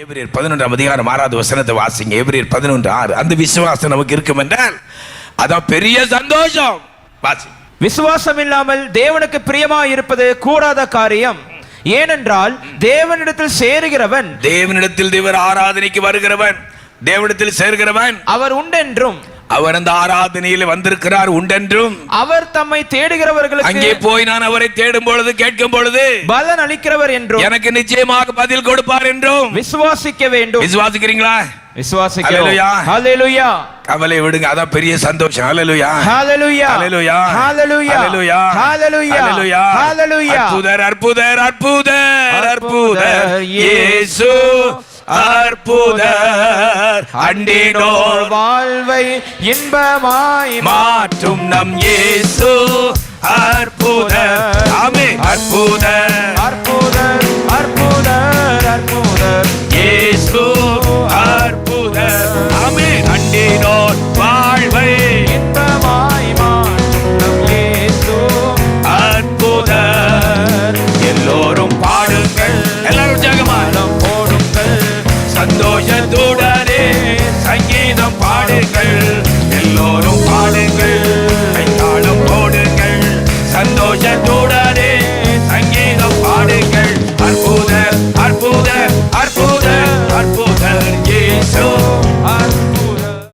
எபிரேயர் 11 அதிகாரம் 6வது வசனத்தை வாசிங்க. எபிரேயர் 11:6. அந்த விசுவாசம் நமக்கு இருக்கும் என்றால் அதான் பெரிய சந்தோஷம். வாசி. விசுவாசம் இல்லாமல் தேவனுக்கு பிரியமாய் இருப்பது கூடாத காரியம். ஏனென்றால் தேவனிடத்தில் சேருகிறவன், தேவனிடத்தில் தேவர் ஆராதனைக்கு வருகிறவன், தேவனிடத்தில் சேர்கிறவன் அவர் உண்டென்றும், அவர் அந்த ஆராதனையில் வந்திருக்கிறார் உண்டென்றும், அவர் தம்மை தேடுகிறவர்களுக்கு அங்கே போய் நான் அவரை தேடும் பொழுது கேட்கும் பொழுது பலன் அளிக்கிறவர் என்றும் எனக்கு நிச்சயமாக பதில் கொடுப்பார் என்றும் விசுவாசிக்க வேண்டும். விசுவாசிக்கிறீங்களா? விசுவாசிக்கிறோம். ஹல்லேலூயா. கவலை விடுங்க, அதான் பெரிய சந்தோஷம். ஹல்லேலூயா, ஹல்லேலூயா, ஹல்லேலூயா, ஹல்லேலூயா, ஹல்லேலூயா, ஹல்லேலூயா, ஹல்லேலூயா. அற்புதர் அற்புதர் அற்புதர் அற்புதர் இயேசு அற்புதர், அண்டினோர் வாழ்வை இன்பமாய் மாற்றும் நம் இயேசு அற்புதர். ஆமென். அற்புதர் அற்புதர் அற்புதர் அற்புதர் இயேசு அற்புதர். ஆமென். அண்டினோர் வாழ்வை இன்பமாய் மாற்றும் நம் இயேசு அற்புதர். எல்லோரும் பாடுங்கள், எல்லாரும் ஜெகமாலம் போடுங்கள், சந்தோஷத்துடனே சங்கீதம் பாடுங்கள், எல்லோரும் பாடுங்கள்,